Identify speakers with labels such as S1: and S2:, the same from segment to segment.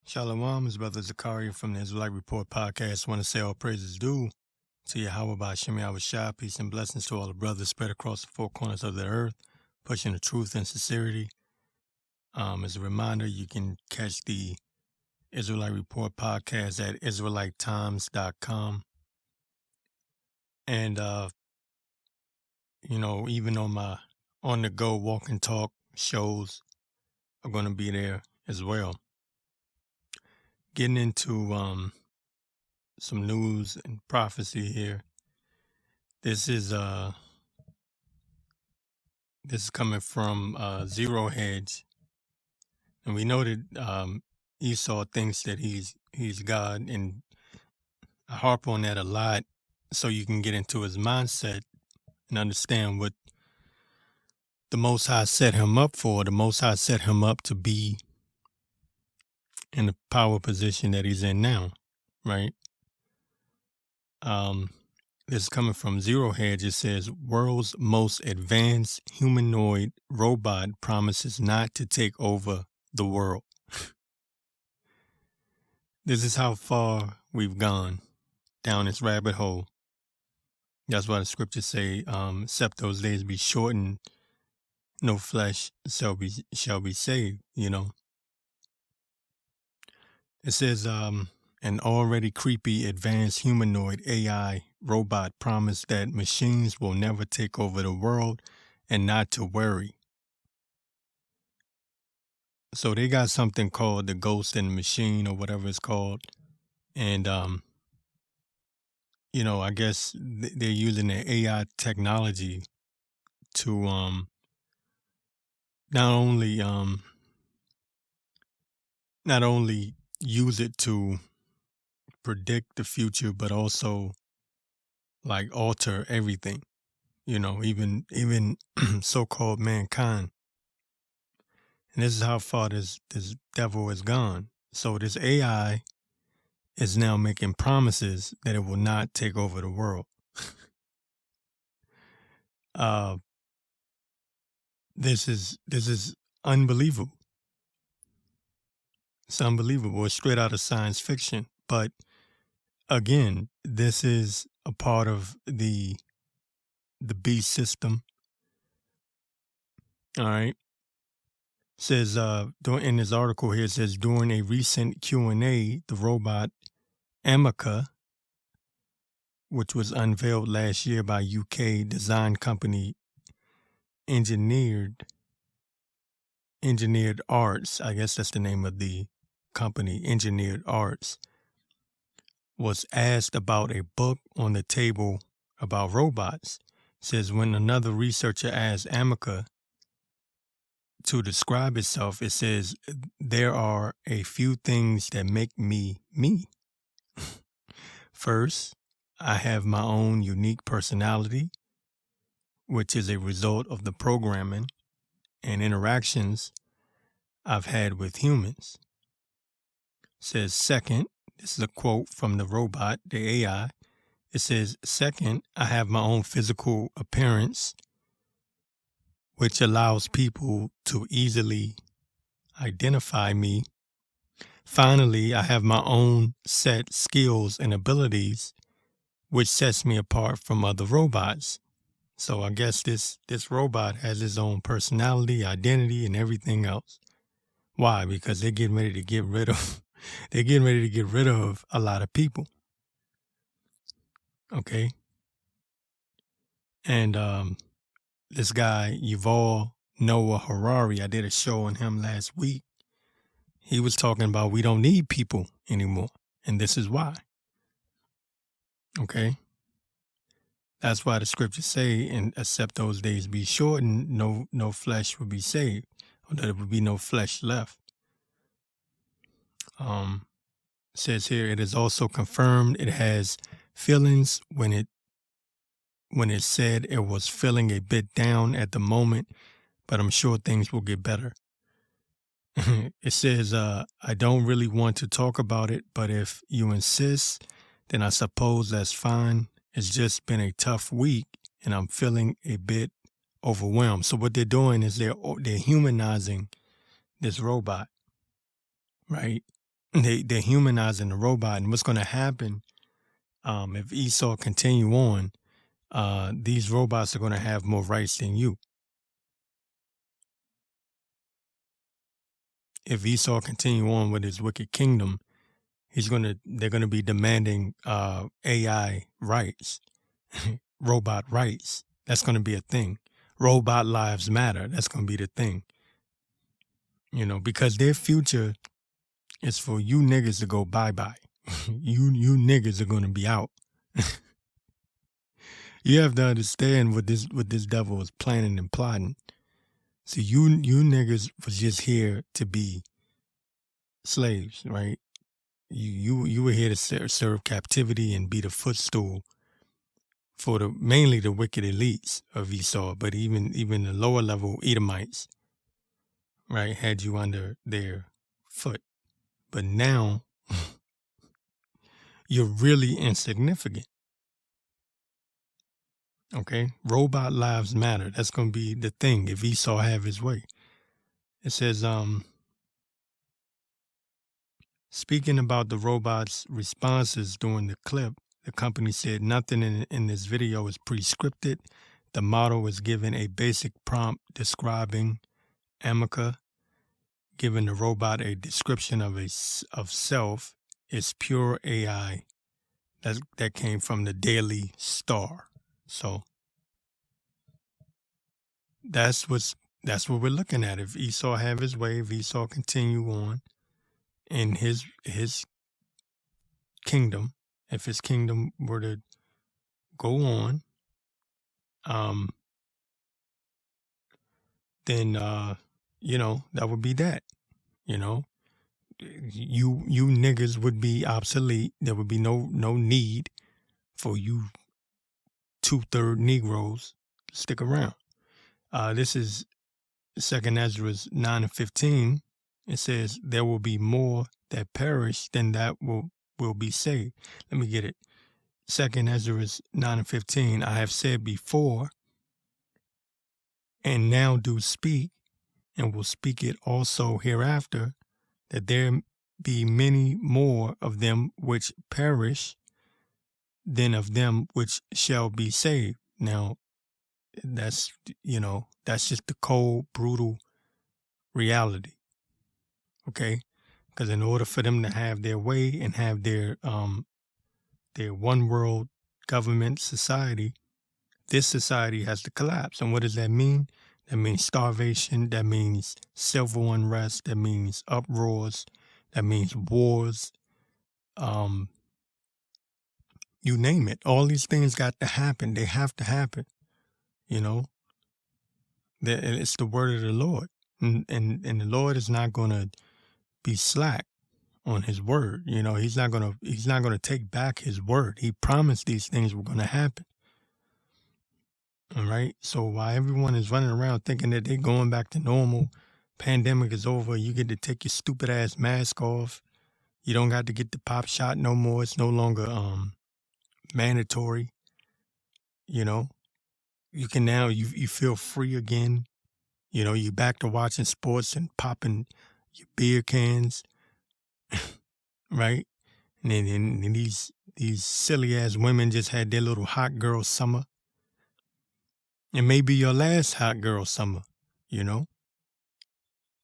S1: Shalom, his brother Zakaria from the Israelite Report podcast. Want to say all praises due to Yahweh by Hashem Yahweh Shah. Peace and blessings to all the brothers spread across the four corners of the earth, pushing the truth and sincerity. As a reminder, you can catch the Israelite Report podcast at IsraeliteTimes.com. And, even on my on-the-go walk and talk shows are going to be there as well. Getting into some news and prophecy here. This is coming from Zero Hedge, and we know that Esau thinks that he's God, and I harp on that a lot so you can get into his mindset and understand what the Most High set him up for. The Most High set him up to be in the power position that he's in now, right? This is coming from Zero Hedge. It says, world's most advanced humanoid robot promises not to take over the world. This is how far we've gone down this rabbit hole. That's why the scriptures say, except those days be shortened, no flesh shall be saved, It says, an already creepy advanced humanoid AI robot promised that machines will never take over the world and not to worry. So they got something called the Ghost in the Machine or whatever it's called. And, I guess they're using the AI technology to not only use it to predict the future, but also like alter everything, even so-called mankind. And this is how far this devil has gone. So this AI is now making promises that it will not take over the world. This is unbelievable. It's unbelievable. It's straight out of science fiction. But again, this is a part of the beast system. All right. It says in this article here, it says during a recent Q&A, the robot Amica, which was unveiled last year by UK design company Engineered Arts, I guess that's the name of the company, Engineered Arts, was asked about a book on the table about robots. It says when another researcher asked Amica to describe itself, it says, there are a few things that make me me. First, I have my own unique personality, which is a result of the programming and interactions I've had with humans. It says, second, this is a quote from the robot, the AI. It says, second, I have my own physical appearance, which allows people to easily identify me. Finally, I have my own set skills and abilities, which sets me apart from other robots. So I guess this robot has its own personality, identity, and everything else. Why? Because they're getting ready to get rid of a lot of people. Okay. And this guy, Yuval Noah Harari, I did a show on him last week. He was talking about we don't need people anymore. And this is why. Okay. That's why the scriptures say, and except those days be shortened, no flesh will be saved, or there will be no flesh left. Says here, it is also confirmed it has feelings when it said it was feeling a bit down at the moment, but I'm sure things will get better. It says, I don't really want to talk about it, but if you insist, then I suppose that's fine. It's just been a tough week, and I'm feeling a bit overwhelmed. So what they're doing is they're humanizing this robot, right? they're humanizing the robot, and what's going to happen if Esau continue on? These robots are going to have more rights than you. If Esau continue on with his wicked kingdom, they're gonna be demanding AI rights, robot rights. That's gonna be a thing. Robot lives matter. That's gonna be the thing. Because their future is for you niggas to go bye-bye. you niggas are gonna be out. You have to understand what this devil is planning and plotting. See, you niggas was just here to be slaves, right? You were here to serve captivity and be the footstool for mainly the wicked elites of Esau, but even the lower level Edomites, right, had you under their foot. But now you're really insignificant. Okay, robot lives matter. That's going to be the thing if Esau have his way. It says, speaking about the robot's responses during the clip, the company said nothing in this video is pre-scripted. The model is given a basic prompt describing Amica, giving the robot a description of self. Is pure AI. That came from the Daily Star. So that's what we're looking at. If Esau have his way, if Esau continue on in his kingdom, if his kingdom were to go on, then that would be that. You niggas would be obsolete. There would be no need for you 2/3 Negroes to stick around. This is 2 Ezra 9:15. It says there will be more that perish than that will be saved. Let me get it. 2 Ezra 9:15. I have said before, and now do speak, and will speak it also hereafter, that there be many more of them which perish than of them which shall be saved. Now, that's just the cold, brutal reality. Okay? Because in order for them to have their way and have their one world government society, this society has to collapse. And what does that mean? That means starvation. That means civil unrest. That means uproars. That means wars. You name it. All these things got to happen. They have to happen. It's the word of the Lord. And the Lord is not going to be slack on his word. He's not going to take back his word. He promised these things were going to happen. All right. So while everyone is running around thinking that they're going back to normal, pandemic is over, you get to take your stupid ass mask off. You don't got to get the pop shot no more. It's no longer mandatory. You can now you feel free again. You're back to watching sports and popping your beer cans, right? And then these silly ass women just had their little hot girl summer. It may be your last hot girl summer,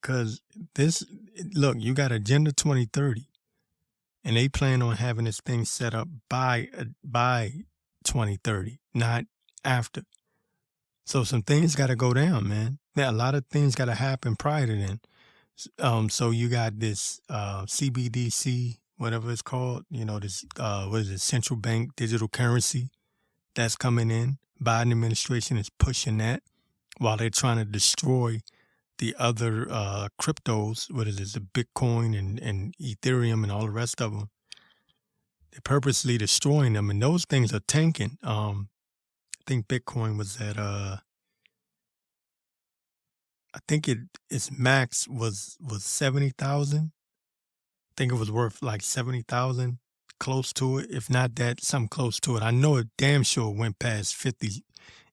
S1: because look, you got Agenda 2030, and they plan on having this thing set up by 2030, not after. So some things got to go down, man. A lot of things got to happen prior to then. So you got this CBDC, whatever it's called, this what is it, central bank digital currency that's coming in. Biden administration is pushing that while they're trying to destroy the other cryptos. What is it, the Bitcoin and Ethereum and all the rest of them. They're purposely destroying them, and those things are tanking. I think Bitcoin was at I think its max was 70,000. I think it was worth like 70,000, close to it. If not that, something close to it. I know it damn sure went past 50.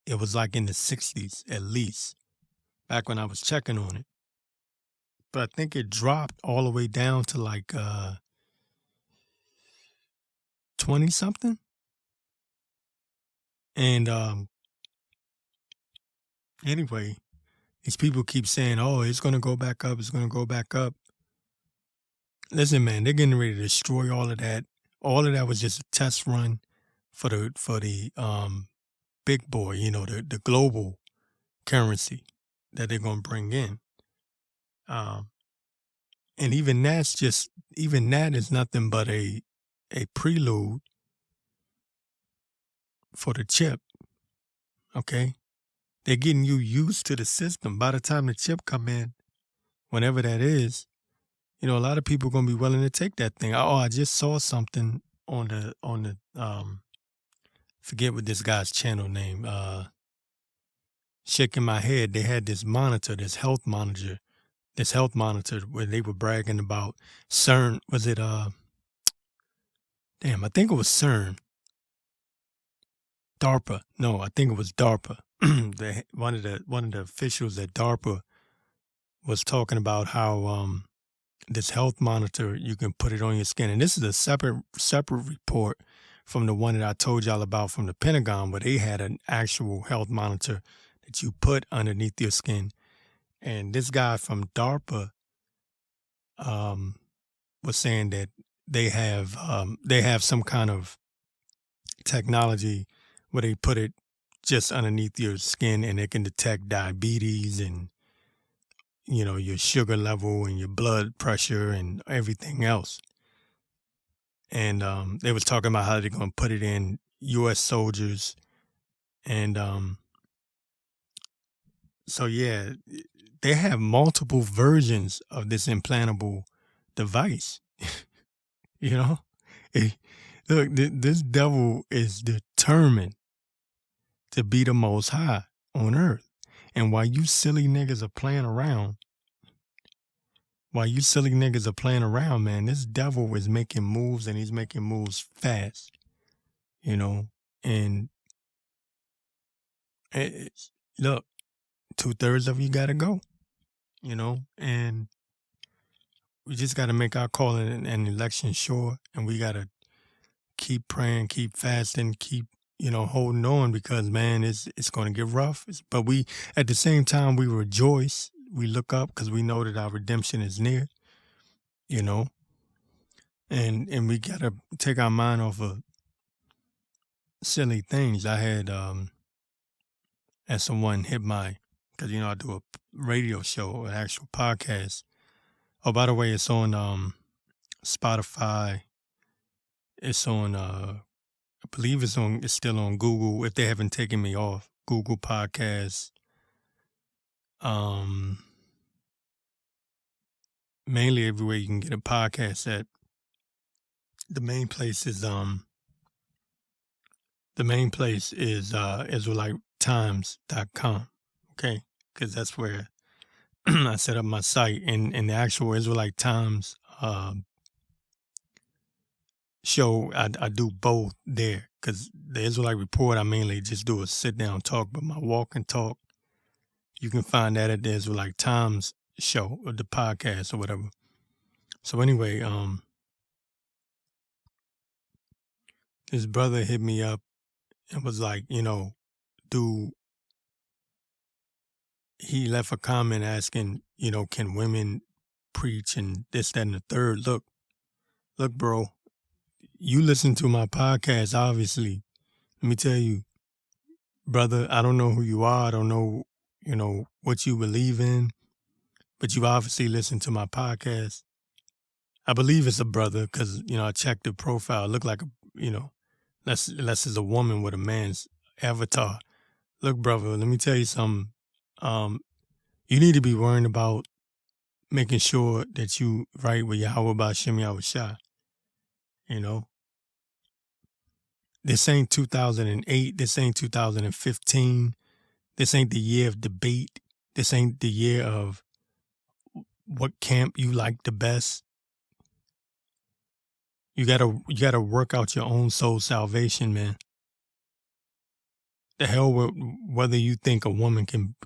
S1: It was like in the 60s at least, back when I was checking on it. But I think it dropped all the way down to like 20 something. And anyway, these people keep saying, "Oh, it's going to go back up. It's going to go back up." Listen, man, they're getting ready to destroy all of that. All of that was just a test run for the big boy, the global currency that they're going to bring in. And even that is nothing but a prelude for the chip. Okay, they're getting you used to the system. By the time the chip come in, whenever that is, a lot of people are gonna be willing to take that thing. Oh, I just saw something on the forget what this guy's channel name. Shaking my head. They had this health monitor where they were bragging about CERN. Was it damn, I think it was CERN. DARPA. No, I think it was DARPA. One of the officials at DARPA was talking about how this health monitor, you can put it on your skin. And this is a separate report from the one that I told y'all about from the Pentagon, where they had an actual health monitor that you put underneath your skin. And this guy from DARPA was saying that they have some kind of technology where they put it just underneath your skin and it can detect diabetes and your sugar level and your blood pressure and everything else. And they was talking about how they're going to put it in U.S. soldiers. And so, yeah, they have multiple versions of this implantable device. Look, this devil is determined to be the most high on earth. And while you silly niggas are playing around, man, this devil is making moves, and he's making moves fast, and look, 2/3 of you got to go, and we just got to make our call in an election sure, and we got to keep praying, keep fasting, keep, holding on, because, man, it's going to get rough. But we, at the same time, we rejoice. We look up because we know that our redemption is near, and we got to take our mind off of silly things. I had, as someone hit because, I do a radio show, an actual podcast. Oh, by the way, it's on Spotify. It's on, I believe it's still on Google, if they haven't taken me off, Google Podcasts. Mainly everywhere you can get a podcast at. The main place is IsraeliteTimes.com. Okay, because that's where I set up my site, and the actual Israelite Times show, I do both there, because the Israelite Report, I mainly just do a sit down talk, but my walk and talk, you can find that at the Israelite Times show, or the podcast, or whatever. So anyway, this brother hit me up and was like, he left a comment asking, can women preach and this, that, and the third. Look, bro, you listen to my podcast, obviously. Let me tell you, brother, I don't know who you are. I don't know, what you believe in, but you obviously listen to my podcast. I believe it's a brother because, I checked the profile. It looked like, unless it's a woman with a man's avatar. Look, brother, let me tell you something. You need to be worrying about making sure that you right with Yahweh B'Shem Yahushua. This ain't 2008. This ain't 2015. This ain't the year of debate. This ain't the year of what camp you like the best. You gotta work out your own soul salvation, man. The hell with whether you think a woman can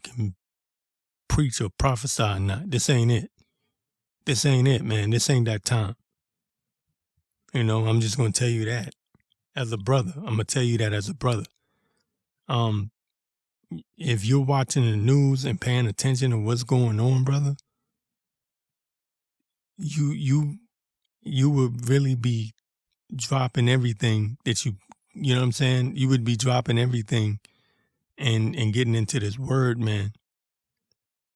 S1: preach or prophesy or not. This ain't it. This ain't it, man. This ain't that time. I'm just gonna tell you that. as a brother. I'm gonna tell you that as a brother. If you're watching the news and paying attention to what's going on, brother, you would really be dropping everything that you know what I'm saying? You would be dropping everything and getting into this word, man.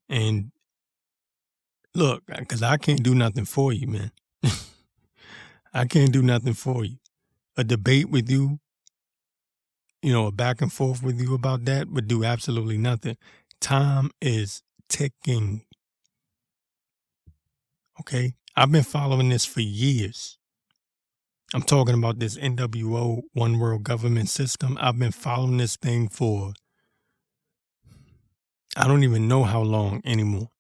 S1: And look, because I can't do nothing for you, man. I can't do nothing for you. A debate with you, a back and forth with you about that would do absolutely nothing. Time is ticking. Okay? I've been following this for years. I'm talking about this NWO, One World Government System. I've been following this thing for, I don't even know how long anymore,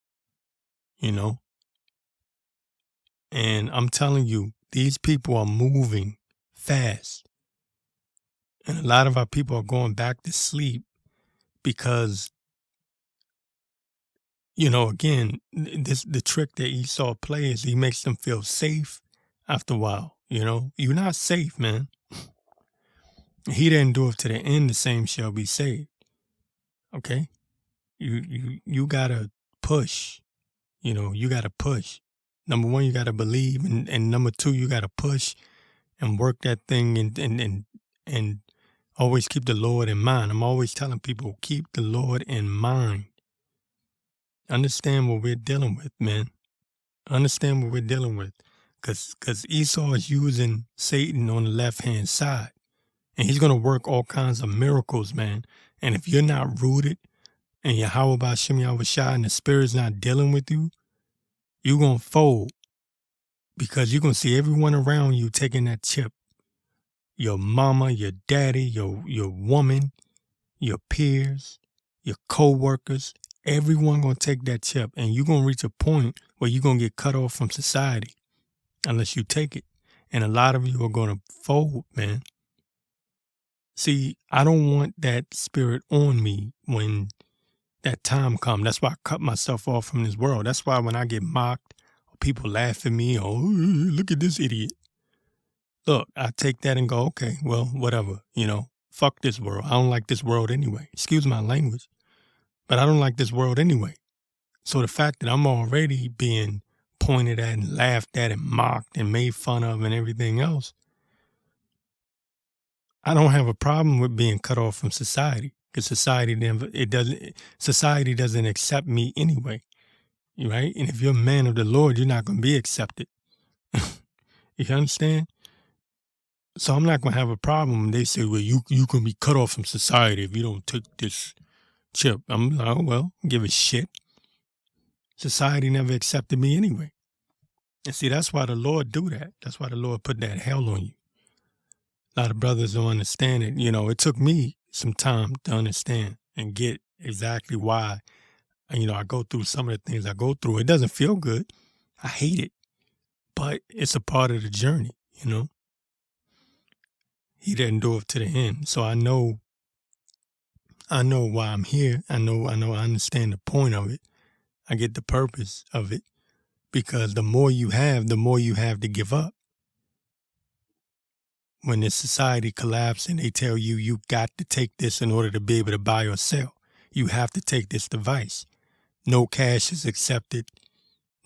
S1: And I'm telling you, these people are moving fast. And a lot of our people are going back to sleep because, again, the trick that Esau plays, he makes them feel safe after a while. You're not safe, man. He that endureth to the end, the same shall be saved. Okay? You gotta push. You gotta push. Number one, you gotta believe, and number two, you gotta push and work that thing and always keep the Lord in mind. I'm always telling people, keep the Lord in mind. Understand what we're dealing with, man. Understand what we're dealing with. Because Esau is using Satan on the left-hand side. And he's going to work all kinds of miracles, man. And if you're not rooted and Yahweh B'Shem Yahweh Shai and the Spirit's not dealing with you, you're going to fold. Because you're going to see everyone around you taking that chip. Your mama, your daddy, your woman, your peers, your co-workers, everyone going to take that chip. And you're going to reach a point where you're going to get cut off from society unless you take it. And a lot of you are going to fold, man. See, I don't want that spirit on me when that time comes. That's why I cut myself off from this world. That's why when I get mocked, or people laugh at me, or look at this idiot. Look, I take that and go, okay, well, whatever, fuck this world. I don't like this world anyway. Excuse my language, but I don't like this world anyway. So the fact that I'm already being pointed at and laughed at and mocked and made fun of and everything else, I don't have a problem with being cut off from society because society doesn't accept me anyway, right? And if you're a man of the Lord, you're not going to be accepted. You understand? So I'm not going to have a problem when they say, well, you can be cut off from society if you don't take this chip. I'm like, oh, well, give a shit. Society never accepted me anyway. And see, that's why the Lord do that. That's why the Lord put that hell on you. A lot of brothers don't understand it. It took me some time to understand and get exactly why, I go through some of the things I go through. It doesn't feel good. I hate it. But it's a part of the journey, He didn't do it to the end. So I know why I'm here. I understand the point of it. I get the purpose of it. Because the more you have to give up. When this society collapses and they tell you, you got to take this in order to be able to buy or sell. You have to take this device. No cash is accepted.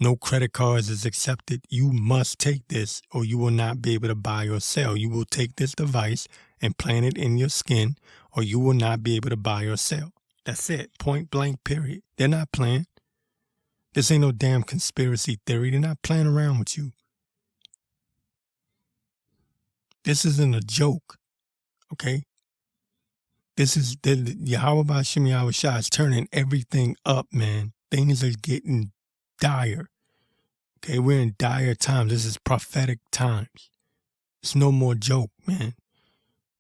S1: No credit cards is accepted. You must take this or you will not be able to buy or sell. You will take this device and plant it in your skin or you will not be able to buy or sell. That's it. Point blank, period. They're not playing. This ain't no damn conspiracy theory. They're not playing around with you. This isn't a joke, okay? This is the Yahweh B'Shem Yahweh Shai is turning everything up, man. Things are getting dire. Okay, we're in dire times. This is prophetic times. It's no more joke, man.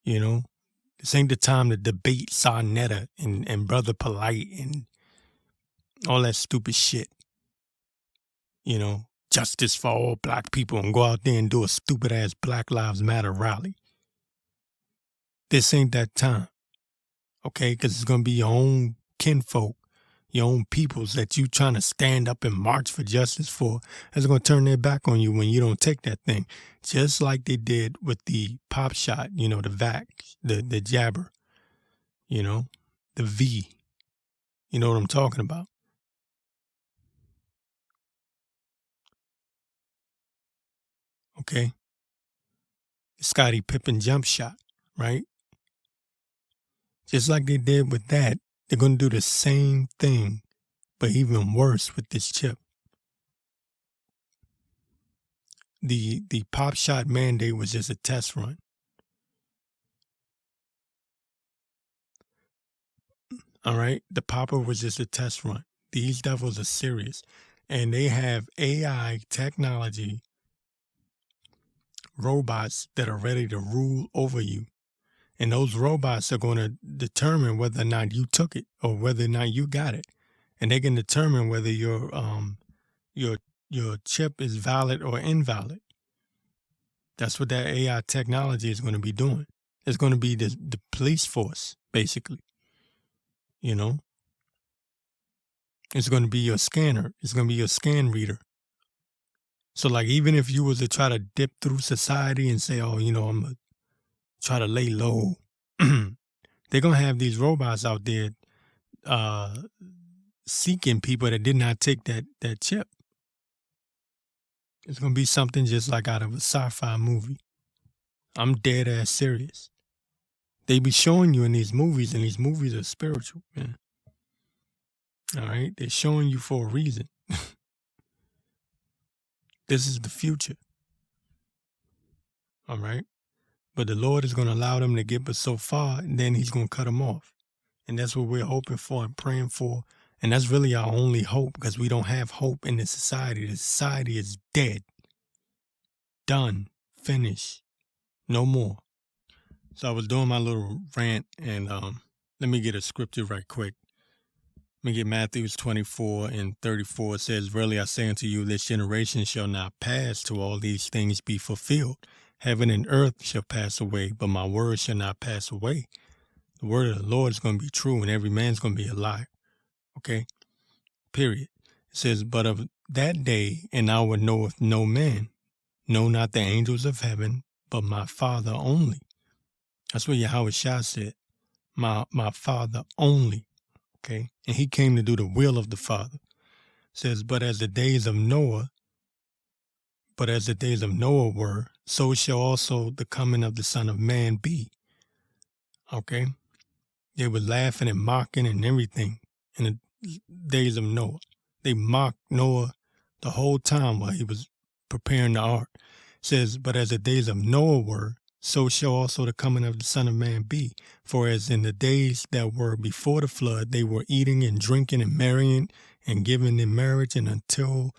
S1: This ain't the time to debate Sarnetta and Brother Polite and all that stupid shit. Justice for all black people and go out there and do a stupid ass Black Lives Matter rally. This ain't that time. Okay, because it's going to be your own kinfolk, your own peoples that you trying to stand up and march for justice for, that's going to turn their back on you when you don't take that thing. Just like they did with the pop shot, the vax, the jabber, the V. You know what I'm talking about? Okay? Scottie Pippen jump shot, right? Just like they did with that, they're going to do the same thing, but even worse with this chip. The pop shot mandate was just a test run. All right? The popper was just a test run. These devils are serious. And they have AI technology, robots that are ready to rule over you. And those robots are going to determine whether or not you took it or whether or not you got it. And they can determine whether your chip is valid or invalid. That's what that AI technology is going to be doing. It's going to be the police force, basically. It's going to be your scanner. It's going to be your scan reader. So, like, even if you was to try to dip through society and say, oh, I'm going to try to lay low, they're going to have these robots out there seeking people that did not take that chip. It's going to be something just like out of a sci-fi movie. I'm dead ass serious. They be showing you in these movies, and these movies are spiritual, man. All right? They're showing you for a reason. This is the future. All right? But the Lord is going to allow them to get but so far, and then he's going to cut them off. And that's what we're hoping for and praying for. And that's really our only hope, because we don't have hope in this society. The society is dead. Done. Finished. No more. So I was doing my little rant, and let me get a scripture right quick. Let me get Matthew 24:34. It says, "Verily I say unto you, this generation shall not pass till all these things be fulfilled. Heaven and earth shall pass away, but my word shall not pass away." The word of the Lord is going to be true, and every man's going to be a liar. Okay? Period. It says, "But of that day and hour knoweth no man, no, not the angels of heaven, but my Father only." That's what Yahweh Shah said. My Father only. Okay? And he came to do the will of the Father. It says, but as the days of Noah were, so shall also the coming of the Son of Man be. Okay? They were laughing and mocking and everything in the days of Noah. They mocked Noah the whole time while he was preparing the ark. It says, but as the days of Noah were, so shall also the coming of the Son of Man be. For as in the days that were before the flood, they were eating and drinking and marrying and giving in marriage, and until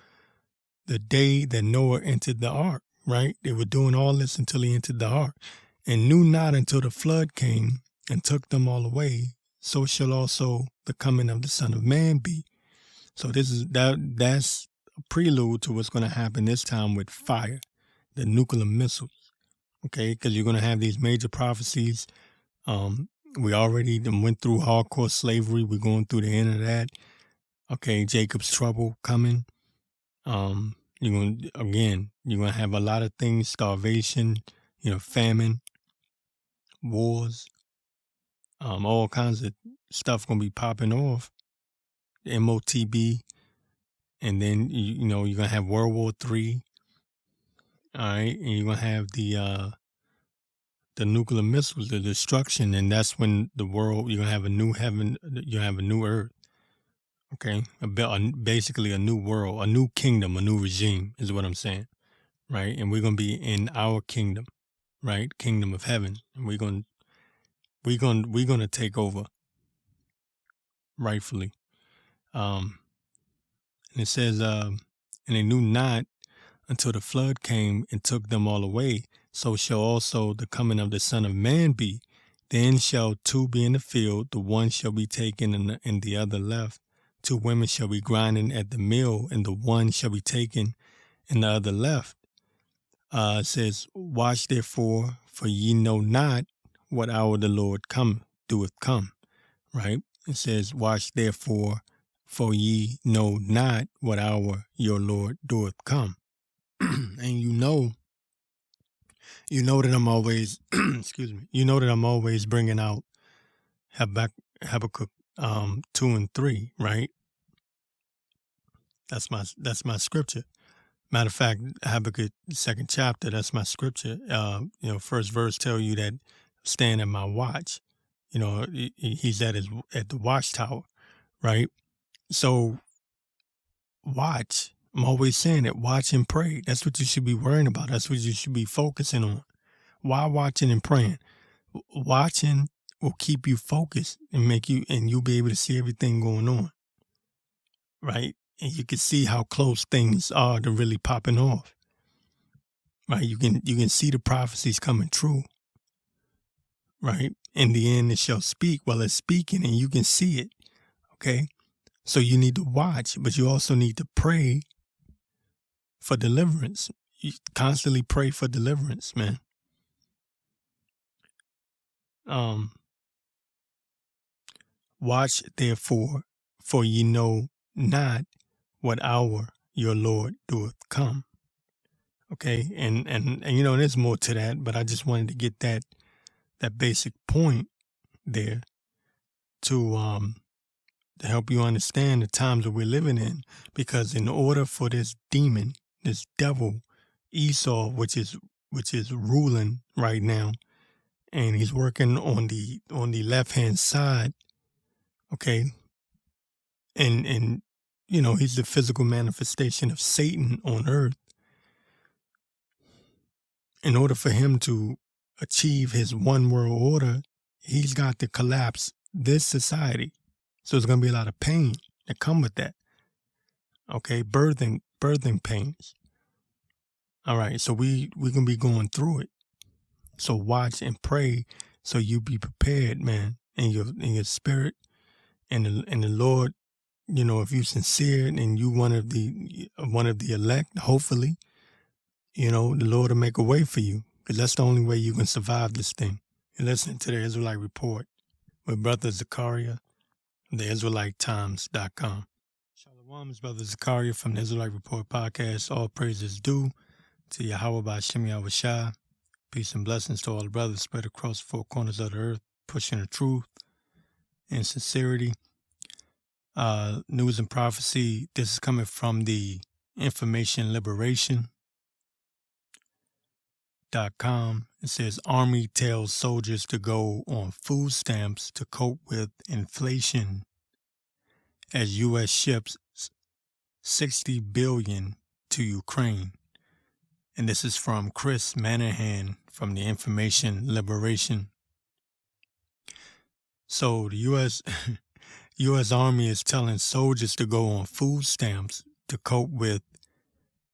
S1: the day that Noah entered the ark, right? They were doing all this until he entered the ark, and knew not until the flood came and took them all away. So shall also the coming of the Son of Man be. So that's a prelude to what's going to happen this time with fire, the nuclear missiles. Okay, because you're going to have these major prophecies. We already went through hardcore slavery. We're going through the end of that. Okay, Jacob's trouble coming. You're going to have a lot of things: starvation, famine, wars, all kinds of stuff going to be popping off. The MOTB, and then you're going to have World War III. All right, and you're going to have the nuclear missiles, the destruction, and that's when the world, you're going to have a new heaven, you have a new earth. Okay, basically a new world, a new kingdom, a new regime is what I'm saying, right? And we're going to be in our kingdom, right? Kingdom of heaven, and we're going to take over rightfully. And it says, and they knew not until the flood came and took them all away. So shall also the coming of the Son of Man be. Then shall two be in the field, the one shall be taken and the other left. Two women shall be grinding at the mill, and the one shall be taken and the other left. It says, watch therefore, for ye know not what hour the Lord doeth come. Right? It says, watch therefore, for ye know not what hour your Lord doeth come. And you know that I'm always, excuse me, you know that I'm always bringing out Habakkuk 2 and 3, right? That's my scripture. Matter of fact, Habakkuk 2nd chapter, that's my scripture. First verse tell you that stand at my watch. He's at the watchtower, right? So watch. I'm always saying it. Watch and pray. That's what you should be worrying about. That's what you should be focusing on. Why watching and praying? Watching will keep you focused and you'll be able to see everything going on, right? And you can see how close things are to really popping off, right? You can see the prophecies coming true, right? In the end, it shall speak. Well, it's speaking, and you can see it. Okay, so you need to watch, but you also need to pray for deliverance. You constantly pray for deliverance, man. Watch therefore, for ye know not what hour your Lord doeth come. Okay, and there's more to that, but I just wanted to get that basic point there to help you understand the times that we're living in. Because in order for this demon, this devil, Esau, which is ruling right now, and he's working on the left hand side, okay, and he's the physical manifestation of Satan on earth. In order for him to achieve his one world order, he's got to collapse this society. So there's going to be a lot of pain that come with that. Okay, birthing pains. All right, so we're going to be going through it. So watch and pray so you be prepared, man, in your spirit, and the Lord. If you're sincere and you one of the elect, hopefully, the Lord will make a way for you, because that's the only way you can survive this thing. You're listening to the Israelite Report with Brother Zakaria, the IsraeliteTimes.com. Shalom, it's Brother Zakaria from the Israelite Report podcast. All praises due to Yahweh B'Shem Yahushua. Peace and blessings to all the brothers spread across the four corners of the earth, pushing the truth and sincerity. News and prophecy. This is coming from the Information Liberation.com. It says Army tells soldiers to go on food stamps to cope with inflation as U.S. ships $60 billion to Ukraine. And this is from Chris Manahan from the Information Liberation. So the U.S. Army is telling soldiers to go on food stamps to cope with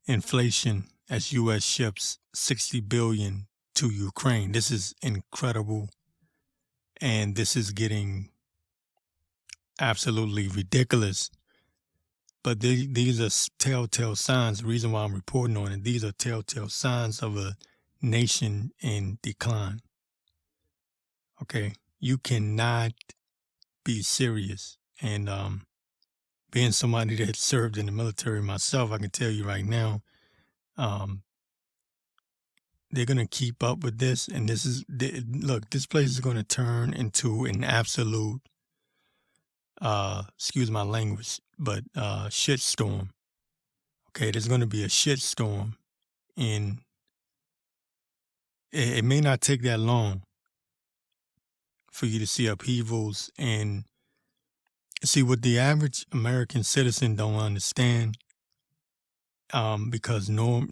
S1: inflation as U.S. ships $60 billion to Ukraine. This is incredible, and this is getting absolutely ridiculous. But these are telltale signs. The reason why I'm reporting on it, these are telltale signs of a nation in decline. Okay, you cannot be serious. And being somebody that served in the military myself, I can tell you right now, they're going to keep up with this. And this place is going to turn into an absolute, excuse my language, but shit storm. Okay, there's going to be a shit storm, and it may not take that long for you to see upheavals and see what the average American citizen don't understand. Because your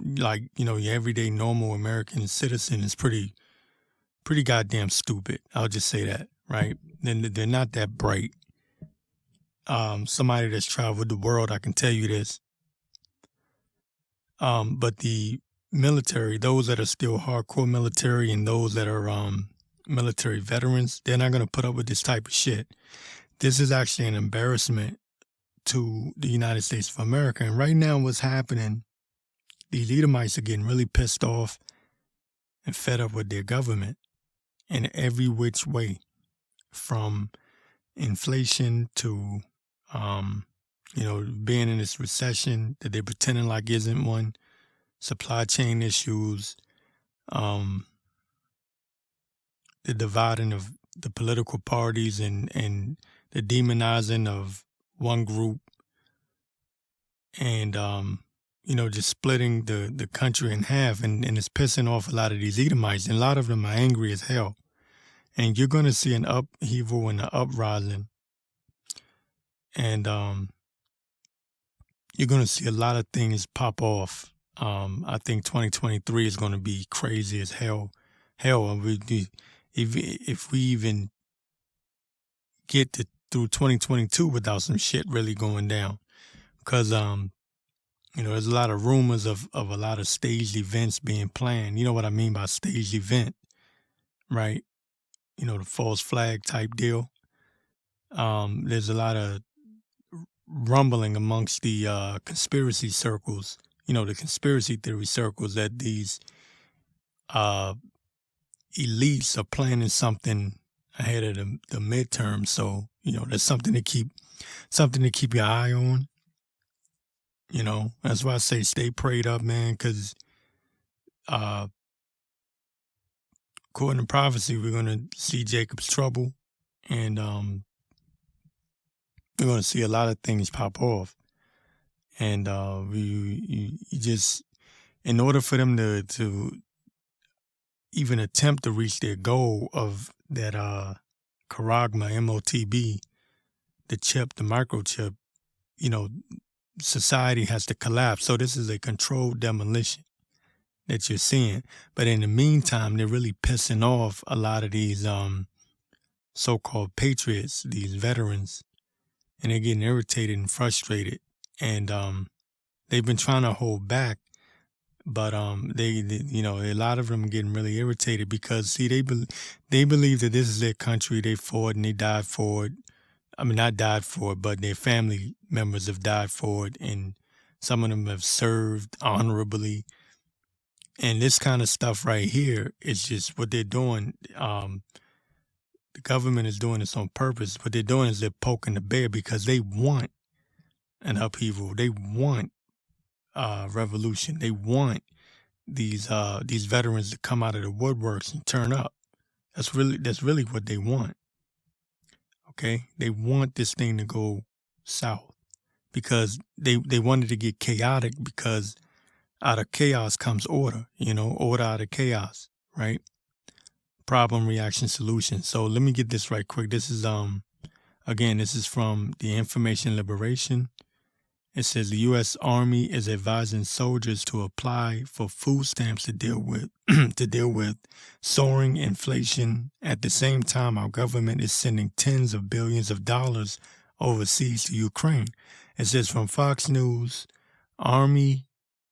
S1: everyday normal American citizen is pretty goddamn stupid. I'll just say that, right? They're not that bright. Somebody that's traveled the world, I can tell you this. But the military, those that are still hardcore military and those that are military veterans, they're not going to put up with this type of shit. This is actually an embarrassment to the United States of America. And right now what's happening, these Edomites are getting really pissed off and fed up with their government in every which way, from inflation to being in this recession that they're pretending like isn't one, supply chain issues, the dividing of the political parties and the demonizing of one group and, just splitting the country in half. And it's pissing off a lot of these Edomites. And a lot of them are angry as hell. And you're going to see an upheaval and an uprising. And you're going to see a lot of things pop off. I think 2023 is going to be crazy as hell. If we even get through 2022 without some shit really going down. Because, there's a lot of rumors of a lot of staged events being planned. You know what I mean by staged event, right? The false flag type deal. There's a lot of rumbling amongst the conspiracy circles, the conspiracy theory circles that these elites are planning something ahead of the midterm. So, there's something to keep your eye on. That's why I say stay prayed up, man, because according to prophecy, we're going to see Jacob's trouble, and we're going to see a lot of things pop off. And you just, in order for them to even attempt to reach their goal of that charagma, MOTB, the chip, the microchip, society has to collapse. So this is a controlled demolition that you're seeing. But in the meantime, they're really pissing off a lot of these so-called patriots, these veterans, and they're getting irritated and frustrated. And they've been trying to hold back, but they a lot of them are getting really irritated because, see, they believe that this is their country. They fought and they died for it. I mean, not died for it, but their family members have died for it, and some of them have served honorably. And this kind of stuff right here is just what they're doing. The government is doing this on purpose. What they're doing is they're poking the bear because they want an upheaval. They want revolution. They want these veterans to come out of the woodworks and turn up. That's really what they want. Okay, they want this thing to go south because they wanted to get chaotic, because out of chaos comes order, order out of chaos, right? Problem, reaction, solution. So let me get this right quick. This is, again, this is from the Information Liberation. It says the U.S. Army is advising soldiers to apply for food stamps to deal with soaring inflation. At the same time, our government is sending tens of billions of dollars overseas to Ukraine. It says from Fox News, Army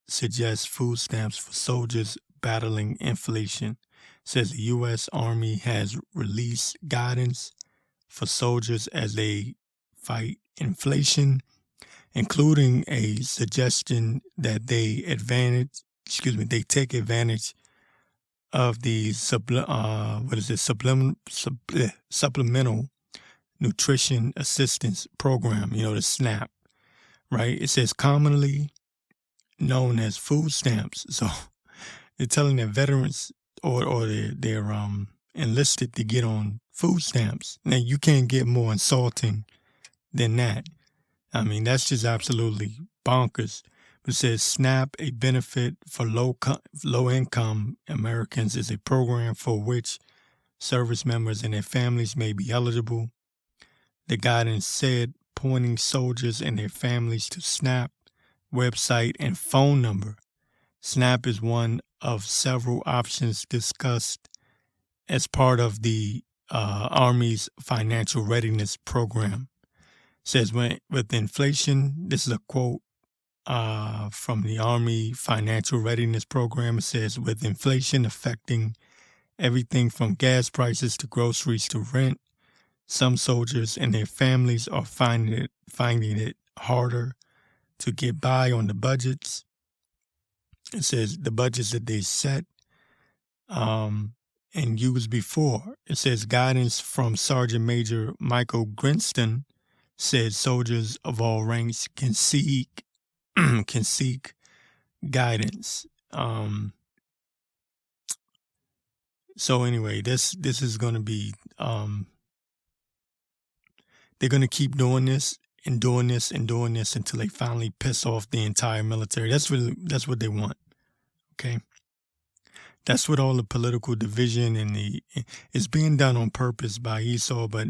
S1: suggests food stamps for soldiers battling inflation. It says the U.S. Army has released guidance for soldiers as they fight inflation, including a suggestion that they take advantage of the supplemental nutrition assistance program, the SNAP, right? It says commonly known as food stamps. So they're telling their veterans or they're enlisted to get on food stamps. Now, you can't get more insulting than that. I mean, that's just absolutely bonkers. But it says SNAP, a benefit for low-income Americans, is a program for which service members and their families may be eligible. The guidance said, pointing soldiers and their families to SNAP website and phone number. SNAP is one of several options discussed as part of the Army's financial readiness program. Says with inflation, this is a quote from the Army Financial Readiness Program. It says, with inflation affecting everything from gas prices to groceries to rent, some soldiers and their families are finding it harder to get by on the budgets. It says the budgets that they set and used before. It says guidance from Sergeant Major Michael Grinston said soldiers of all ranks can seek can seek guidance. So anyway, this is going to be they're going to keep doing this and doing this and doing this until they finally piss off the entire military. That's what they want. Okay. That's what all the political division and it's being done on purpose by Esau, but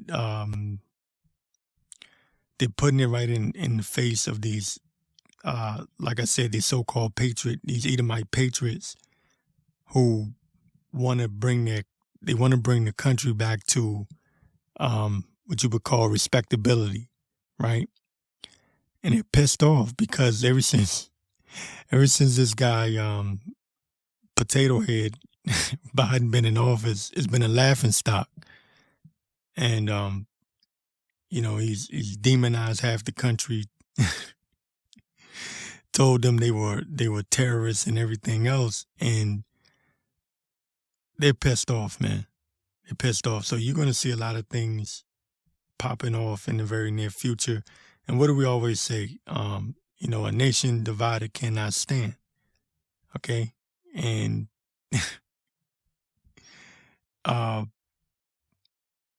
S1: they're putting it right in the face of these, like I said, these so-called these Edomite patriots who want to bring the country back to what you would call respectability, right? And they're pissed off because ever since this guy Potato Head Biden been in office, it's been a laughing stock, and he's demonized half the country, told them they were terrorists and everything else, and they're pissed off, man. They're pissed off. So you're going to see a lot of things popping off in the very near future. And what do we always say? A nation divided cannot stand. Okay, and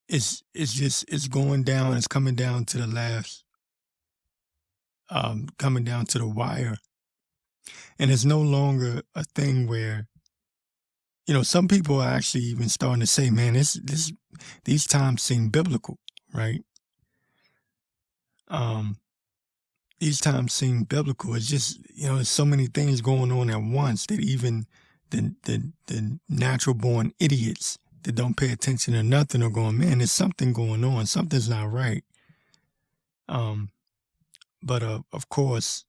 S1: it's going down. It's coming down to the last. Coming down to the wire, and it's no longer a thing where, some people are actually even starting to say, man, these times seem biblical, right? These times seem biblical. It's just, there's so many things going on at once that even the natural born idiots that don't pay attention to nothing are going, man, there's something going on. Something's not right. But of course,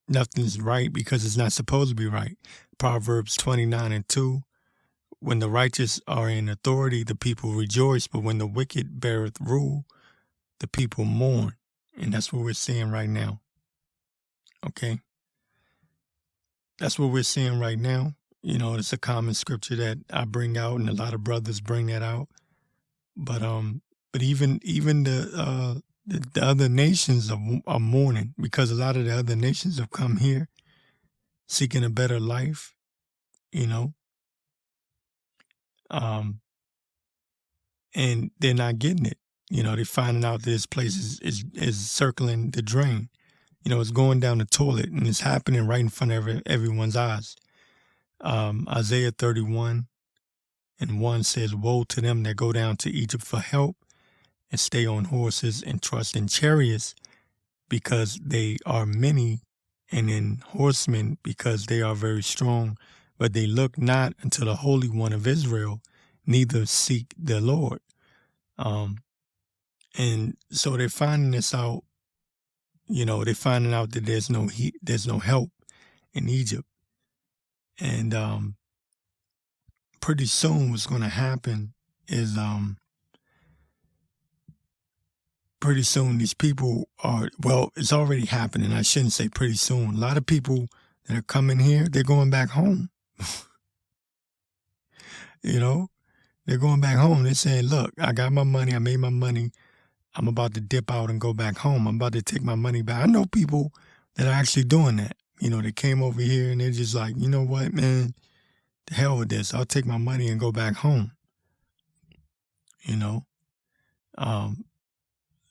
S1: nothing's right because it's not supposed to be right. Proverbs 29:2, when the righteous are in authority, the people rejoice, but when the wicked beareth rule, the people mourn. And that's what we're seeing right now. Okay? That's what we're seeing right now. It's a common scripture that I bring out, and a lot of brothers bring that out. But even the other nations are mourning because a lot of the other nations have come here seeking a better life, and they're not getting it. They're finding out this place is circling the drain. It's going down the toilet, and it's happening right in front of everyone's eyes. Isaiah 31:1 says, woe to them that go down to Egypt for help and stay on horses and trust in chariots because they are many, and in horsemen because they are very strong, but they look not unto the Holy One of Israel, neither seek the Lord. And so they're finding this out. They're finding out that there's no help in Egypt, and pretty soon what's going to happen is pretty soon these people it's already happening. I shouldn't say pretty soon. A lot of people that are coming here, they're going back home. They're going back home. They're saying, look, I got my money. I made my money. I'm about to dip out and go back home. I'm about to take my money back. I know people that are actually doing that. They came over here and they're just like, you know what, man, the hell with this. I'll take my money and go back home.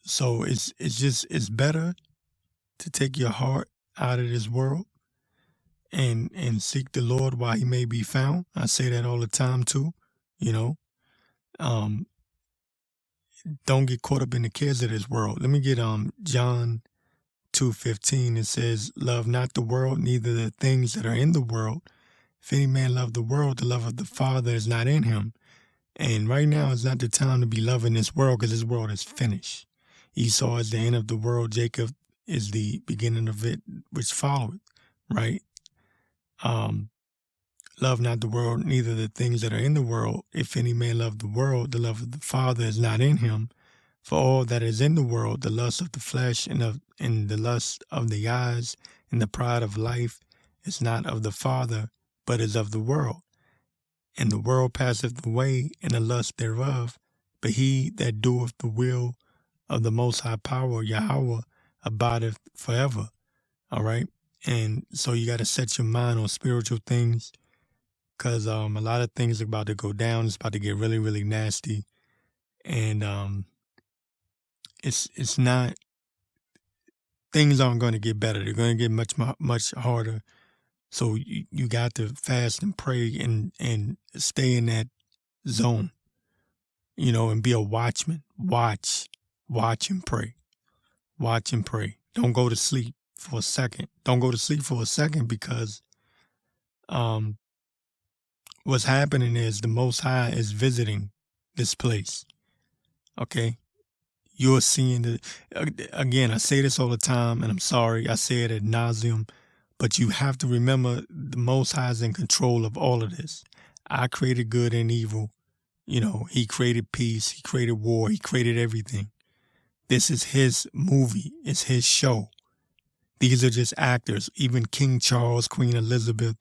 S1: So it's better to take your heart out of this world and seek the Lord while he may be found. I say that all the time too, don't get caught up in the cares of this world. Let me get John 2:15. It says, love not the world, neither the things that are in the world. If any man love the world, the love of the Father is not in him. And right now is not the time to be loving this world because this world is finished. Esau is the end of the world. Jacob is the beginning of it, which followeth, right? Love not the world, neither the things that are in the world. If any man love the world, the love of the Father is not in him. For all that is in the world, the lust of the flesh and the lust of the eyes and the pride of life is not of the Father, but is of the world. And the world passeth away, and the lust thereof. But he that doeth the will of the Most High Power, Yahweh, abideth forever. All right. And so you got to set your mind on spiritual things, because a lot of things are about to go down. It's about to get really, really nasty. And it's not, things aren't going to get better. They're going to get much harder. So you got to fast and pray and stay in that zone, and be a watchman. Watch and pray. Watch and pray. Don't go to sleep for a second. Don't go to sleep for a second, because what's happening is the Most High is visiting this place. Okay? You're seeing again, I say this all the time, and I'm sorry, I say it ad nauseum, but you have to remember the Most High is in control of all of this. I created good and evil. He created peace. He created war. He created everything. This is his movie. It's his show. These are just actors. Even King Charles, Queen Elizabeth,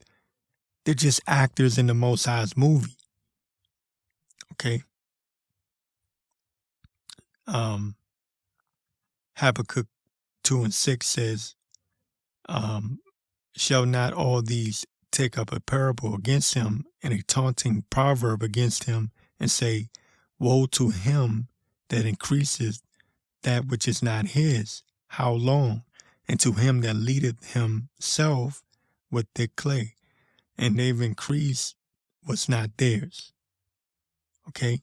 S1: they're just actors in the Most High's movie. Okay? Habakkuk 2:6 says, shall not all these take up a parable against him and a taunting proverb against him, and say, woe to him that increaseth that which is not his, how long? And to him that leadeth himself with thick clay, and they've increased what's not theirs. Okay?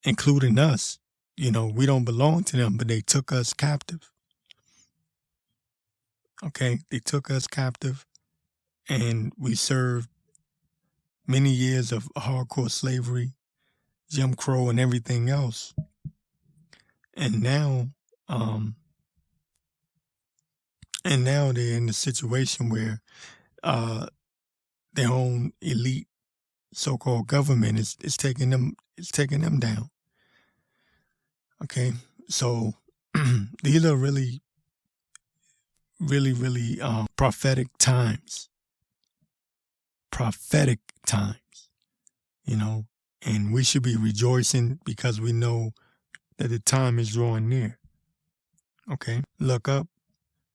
S1: Including us. We don't belong to them, but they took us captive. Okay? They took us captive, and we served many years of hardcore slavery, Jim Crow, and everything else. And now they're in a situation where their own elite so-called government is taking them down. Okay, so these are really, really, really prophetic times. Prophetic times, and we should be rejoicing because we know that the time is drawing near. Okay, look up,